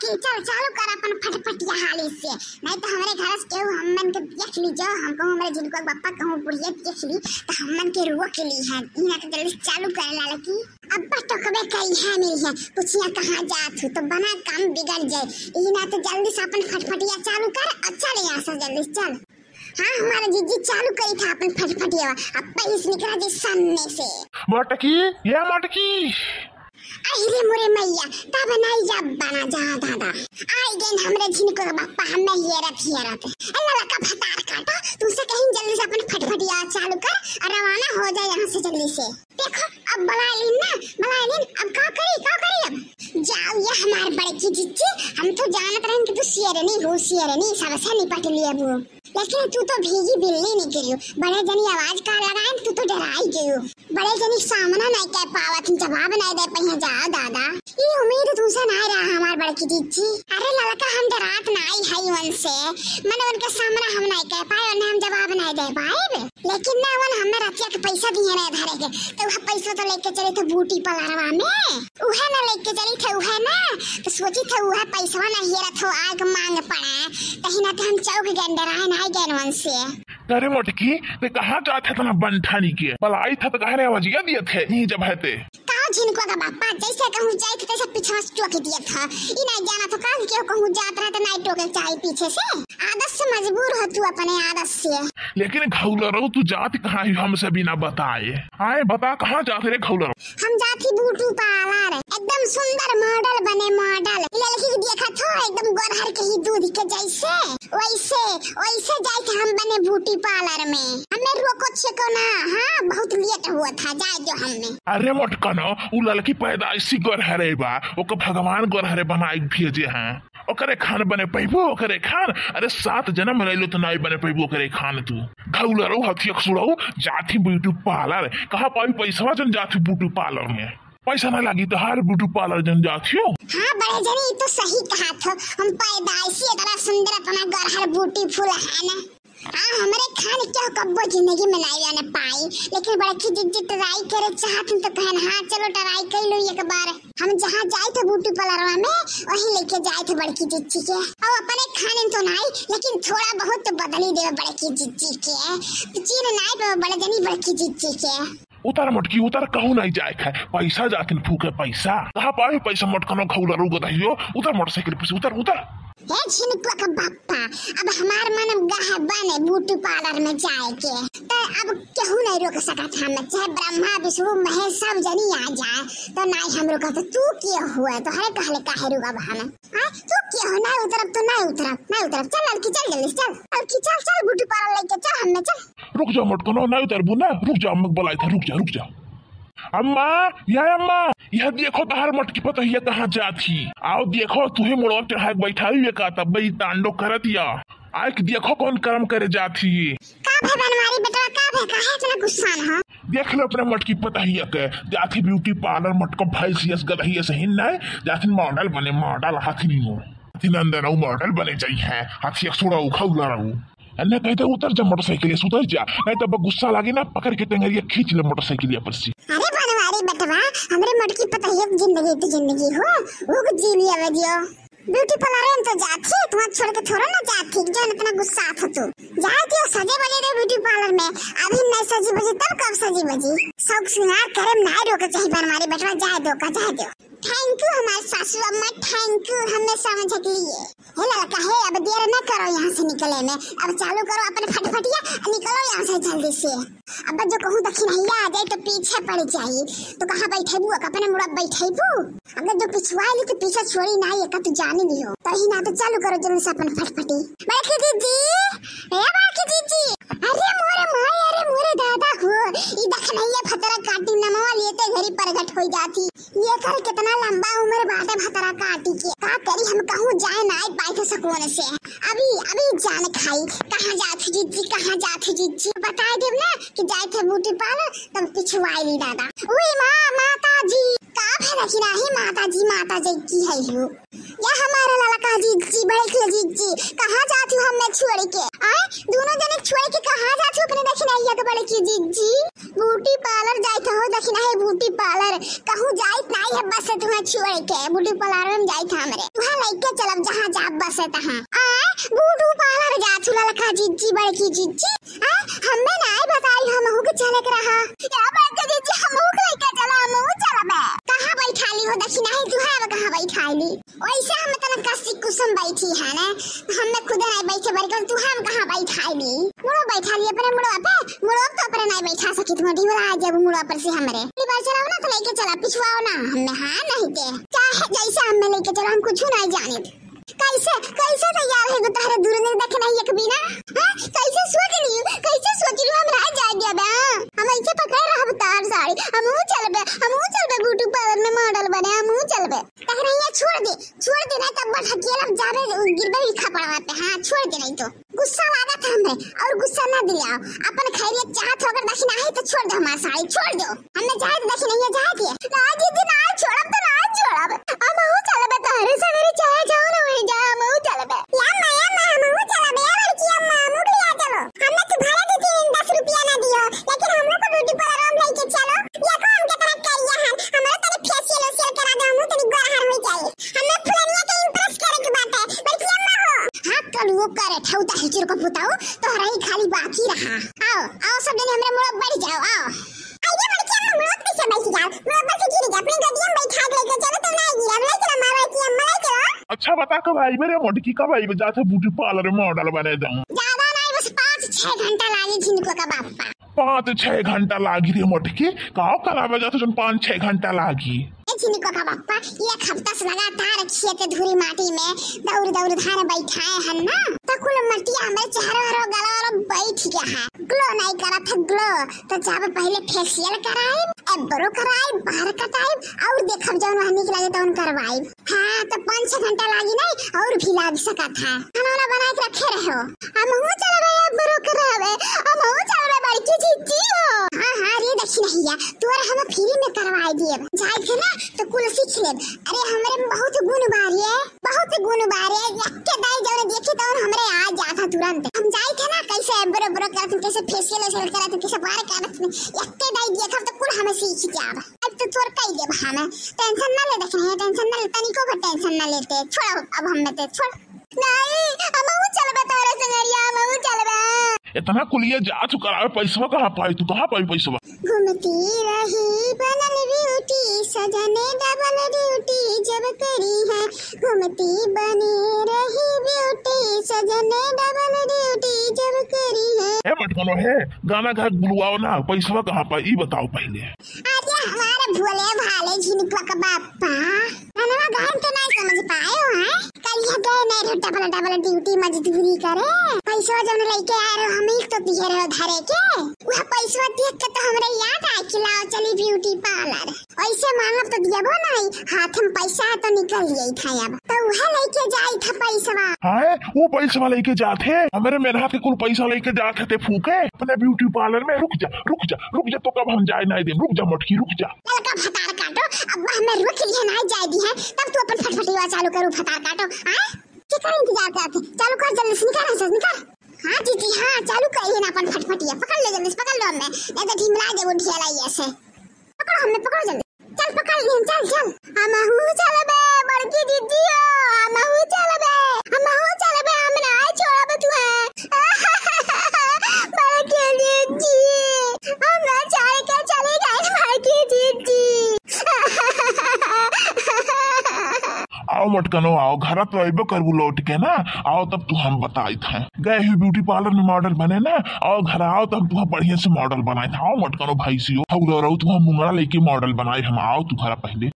लेकिन चल चालू कर अपन फटफटिया हाली से, नहीं तो हमारे घर से केहू हमन के देख ली जो हमको हमारे जिनको पापा कहूँ बुढ़िया देख ली तो हमन के रुआ के ली है इना तो जल्दी चालू कर ला लकी। अब्बा तो कबे कही है मिली है पूछिया कहाँ जात हो तो बना काम बिगड़ जाए इना तो जल्दी से अपन फटफटिया चालू कर। अच्छा ले यहाँ से जल्दी चल। हाँ हमारा जीजी चालू करी था अपन फटफटिया अब्बा इस निकला जी सामने से। मटकी ये मटकी अरे मोरे मैया तब नहीं जा बना जा दादा आई गेन हमरे झिनको बापा हमें हेरत अल्लाह का फटार काटा तुमसे कहीं जल्दी से अपन फटफटिया चालू कर और रवाना हो जाए यहाँ से जल्दी से। देखो अब बलालिन अब का करी अब जाओ ये हमारे बड़े की जीजी हम तो जानत रहे कि तू शेरनी सबसे निपट लिए वो लेकिन तू तो भीगी बिल्ली निकलियो बड़े जनी आवाज का लगाए तू तो डराई गयो बड़े जनी सामना नहीं कह पावत जवाब नहीं दे पहिया जा दादा ये उम्मीद तुमसे नहीं रहा हमार बड़े की जीजी। अरे लड़का हम डरात नहीं है उनसे मैंने उनके सामने हम नहीं कह पाए और हम जवाब नहीं दे पाए लेकिन ना वन हमें रतिया के पैसा दिए ना धरे के तो वह पैसा तो लेके चले थे बूटी पलारवा में उहे ना लेके चली थे उहे ना तो सोची थे उहे पैसा ना हेरा थो आग मांग पड़े कहीं ना तो हम चौक गंडराए नहीं गए उनसे। अरे मटकी ते कहाँ जाते तना बंठानी के पलाई था तो कह रहे आवाजिया दिए थे नहीं जब है ते जिनको का बापा जैसे कहूँ जाए थे तैसे पीछे से टोक दिया था ये नहीं जाना तो काल क्यों कहूँ जात रहा तो नहीं टोके चाहिए पीछे से आदत से मजबूर हो तू अपने आदत से। लेकिन घौलरो तू जात कहाँ हमसे बिना बताए आए बता कहाँ जाते रे घौलरो। हम जाती बूटू पार्लर एकदम सुंदर मॉडल बने मॉडल लड़की देखा था एकदम गोरहर के ही दूध के जैसे वैसे जाए थे हम बने ब्यूटी पार्लर में हमें रोको छेको ना। हाँ बहुत लेट हुआ था जाए जो हमने। अरे मटकनो उ लड़की पैदाइशी गोरहरे बा ओके भगवान गोरहरे बनाई भेजे हैं ओकरे खान बने पैबो ओकरे खान अरे 7 जन्म रहलो तो नहीं बने पैबो ओकरे खान तू घौलरो हथियक सुड़ो जाती ब्यूटी पार्लर कहाँ पाई पैसा जन जाती ब्यूटी पार्लर में पैसा ना लगी तो हर ब्यूटी पार्लर जन जाती हो। हाँ बड़े जनी तो सही कहा था हम पैदाइशी इतना सुंदर अपना गोरहर ब्यूटीफुल है ना। हाँ हमारे खान क्या कब्बो जिंदगी में नहीं आने पाई लेकिन बड़की जीजी ट्राई करे चाहत तो कहन हाँ चलो ट्राई कर लो एक बार। हम जहाँ जाए थे ब्यूटी पार्लर में वही लेके जाए थे बड़की जीजी के और अपने खाने तो नहीं लेकिन थोड़ा बहुत तो बदली दे बड़की जीजी के चीन नहीं पे बड़े जनी बड़की जीजी के। उतर मटकी उतर कहूँ नहीं जाए है पैसा जाके फूके पैसा कहाँ पाए पैसा मटकनो घौलरो गदहियो उतर मोटरसाइकिल पे उतर उतर। हे झिनको का बापा अब हमार मन गाहे बने ब्यूटी पार्लर में जाए के तो अब केहू नहीं रोक सकत हम चाहे ब्रह्मा विष्णु महेश सब जनी आ जाए तो नहीं हम रोका तो तू क्या हुआ तो हरे कहले काहे रुकब हम तू क्या हो नहीं उतरब तो नहीं उतरब चल लड़की चल जल्दी चल ब्यूटी पार्लर लेके चल हमें चल। रुक जा मटकनो नहीं उतरबू ना रुक जा अम्मा बुलाई था रुक जा अम्मा यह देखो तहार मटकी पता है कहाँ जाती आओ देखो तुम्हें मोड़ चढ़ा बैठा हुई का तब तांडो करत या आए देखो कौन कर्म करे जाती देख लो अपने मटकी पता ही के जाती ब्यूटी पार्लर मटको भैंसियस गदहिया से ही नहीं जाती मॉडल बने मॉडल हाथी नंदन मॉडल बने चाहिए हाथी सुड़ा उखा रहू अन्य कहते उतर जा मोटरसाइकिल उतर जा नहीं तो गुस्सा लगे ना पकड़ के टेंगरिया खींच ले मोटरसाइकिल पर से। अरे बनवारी बटवा हमरे मटकी पता है जिंदगी हो वो जी लिया वजियो ब्यूटी पार्लर में तो जाती तुम छोड़ के थोड़ा ना जाती जो इतना गुस्सा था तू जाती सजे बजे रे ब्यूटी पार्लर में अभी नहीं सजी बजी तब कब सजी बजी सब श्रृंगार करम नहीं रोके चाहिए बनवारी बटवा जाए दो थैंक यू हमारे सासू अम्मा थैंक यू हमें समझ के लिए। हे लड़का है अब देर न करो यहाँ से निकले में अब चालू करो अपने फटफटिया निकलो यहाँ से जल्दी से। अब जो कहूँ दक्षिणैया आ जाए तो पीछे पड़ जाये तो कहाँ बैठेबू अपने मुड़ा बैठेबू अगर जो पिछुआ ली तो पीछे छोड़ी ना ये तू जाने दी हो तो ही ना तो चालू करो जल्दी से अपन फटफटी। बड़की जीजी अरे मोरे दादा हो ये दक्षिणैया फतरा काटी नमवा लेते घरी प्रगट हो जाती ये कर कितना लंबा उम्र बाटे भतरा काटी के का करी हम कहूँ जाए ना पाए सकोन से अभी जान खाई कहाँ जाते जीजी बता दे ना कि जाए थे ब्यूटी पार्लर तब पिछवाई दादा उई माता जी का भला कि नहीं माता जी की है यो या हमारा लड़का जीजी बड़े जीजी कहाँ जाती हूँ मैं छोड़ के आए दोनों जने छोड़ के कहाँ जाती हूँ अपने दक्षिणैया के बड़े की जीजी ब्यूटी पार्लर जाइत हो देखी नहीं ब्यूटी पार्लर कहूँ जाइत नहीं है बस तुम्हें छोड़ के ब्यूटी पार्लर में जाइत हमरे वहाँ लेके चलब जहाँ जाब बस तहाँ ब्यूटी पार्लर जा चुला लखा जीजी बड़की जीजी हमें नहीं बताई हमहू के चले के रहा क्या बात है जीजी हमहू के लेके चला हमहू चलबे कहाँ बैठाली हो देखी नहीं तू है कहाँ बैठाली वैसे हम तना कसी कुसुम बैठी है ना हमने खुद नहीं बैठे बल्कि तू हम कहाँ बैठाली मुड़ो बैठाली अपने मुड़ो तो अपने नहीं बैठा सकी तुम ढीवला जब मुड़ो पर से हमरे बार चलाओ ना तो लेके चला पिछवाओ ना हमें हाँ नहीं दे चाहे जैसे हमें लेके चलो हम कुछ नहीं जाने कैसे कैसे तैयार है तारे दूर नहीं देख नहीं एक बिना कैसे सोच ली हम रह जाए दिया बे हम ऐसे पकड़ रहा तार साड़ी हम चलबे ब्यूटी पार्लर में मॉडल बने हम चलबे तहरा ये छोड़ दे ना तब बढ़ अकेला जाबे गिरबे लिखा पड़वा पे हां छोड़ दे नहीं तो गुस्सा लगा था हमें और गुस्सा ना दिलाओ अपन खैरियत चाहत होकर देखी नहीं तो छोड़ दो हमारी साड़ी छोड़ दो हमने जाए तो देखी नहीं जाए दिए ना दीदी ना छोड़ब तो ना छोड़ब हम चलबे तारे सवेरे चाहे जाओ ना वहीं जा हम चलबे या हम चलबे लड़की अम्मा हम लिया चलो हमने तुम्हारे दे 10 रुपया ना दियो लेकिन हम लोग को ब्यूटी पार्लर में लेके चलो या को हम के तरह करिया हम हमारा तनी फेशियल ओशियल करा दो हम तनी गोरहर हो जाए हमें फुलनिया के इंप्रेस करे के बात है लड़की अम्मा हो हां कल वो करे ठौता है चिर को पुताओ तो रही खाली बाकी रहा आओ सब जने हमरे मुड़ बढ़ जाओ आओ आइए लड़की अम्मा मुड़ पे से बैठ जाओ मुड़ पर से गिर जा अपनी गदिया में बैठा लेके चलो तो ना गिरा लेके हमारा लड़की अम्मा लेके अच्छा बता कब आई मेरे मोटकी कब आई जाते ब्यूटी पार्लर में मॉडल बने जाऊं ज्यादा नहीं बस 5-6 घंटा लागे जिनको का बापा 5-6 घंटा लागी रे मोटकी काओ करावे जाते 5-6 घंटा लागी जिनको का बापा एक हफ्ता से लगातार खेत धूरी माटी में दौड़ धान बैठाए हैं ना तो कुल मटिया में चेहरा गला बैठ गया है ग्लो नहीं करा था ग्लो तो जब पहले फेशियल कराए एब्रो कराए बाहर कटाए और देखब जौन वहां निकला तो उन करवाई हां तो 5-6 घंटा लागी नहीं और भी लाग सका था खाना बना के रखे रहो हम हो चलबे एब्रो करावे हम हो चलबे बड़की जीजी हो हां रे देखी नहीं है तोर हम फ्री में करवाई दिए जाए थे ना तो कुल सीख ले अरे हमरे बहुत गुण बारी है यक्के दाई जौन देखे तो हमरे आ जाता तुरंत हम जाए थे ना कैसे एब्रो करत कैसे फेशियल ओशियल करत कैसे बाहर करत यक्के दाई देखब तो कुल हमें सीख जाब अब तो तोर कई देब हमें टेंशन ना ले देखने टेंशन ना ले तनिको भी टेंशन ना लेते छोड़ अब हम में ते छोड़ नहीं हम चलबे तारे संगरिया हम चलबे इतना कुलिया जा चुका है पैसा कहाँ पाई तू कहाँ पाई पैसा घूमती रही बनल ब्यूटी सजने डबल ड्यूटी जब करी है घूमती बनी रही ब्यूटी सजने डबल ड्यूटी जब करी है ए मटकनो है गाना गा बुलवाओ ना पैसा कहाँ पाई ये बताओ पहले अरे हमारे भोले भाले झिनका का बापा गाना गान तो नहीं समझ पाए हो हैं कल ये गए नहीं डबल ड्यूटी मजदूरी करे पैसा जब लेके आ रहे हम एक तो दिए रहे धरे के वह पैसा देख के तो हमरे याद आ कि लाओ चली ब्यूटी पार्लर ऐसे मांगब तो दियबो नहीं हाथ में पैसा तो निकल गई था अब तो वह लेके जाई था पैसा हां वो पैसा लेके जाते हमारे मेरे हाथ के कुल पैसा लेके जाते थे फूके अपने ब्यूटी पार्लर में रुक जा तो कब हम जाए नहीं दे रुक जा मोटकी रुक जा लड़का फटार काटो अब हमें रुक लिए नहीं जाए दी है तब तू अपन फटफटिया चालू करू फटार काटो हां क्या इंतजार करते चालू कर जल्दी से निकाल हाँ जीजी हाँ चालू करिए ना अपन फटफटिया पकड़ ले जल्दी पकड़ लो हमें नहीं तो ढीमला दे वो ढेला ऐसे पकड़ो हमें पकड़ो जल्दी चल पकड़ लिए चल हम हूं चलबे बड़की दीदी हो हम हूं चलबे हम ना छोड़ब तू है बड़की दीदी हम ना चाहे के चले गए बड़की दीदी आओ मटकनो आओ घर तो अबे करबू लौट के ना आओ तब तू हम बताई थे गए ही ब्यूटी पार्लर में मॉडल बने ना आओ घर आओ तब तू बढ़िया से मॉडल बनाए था आओ मटकनो भाई सी हो तुम मुंगरा लेके मॉडल बनाए हम आओ तू घर पहले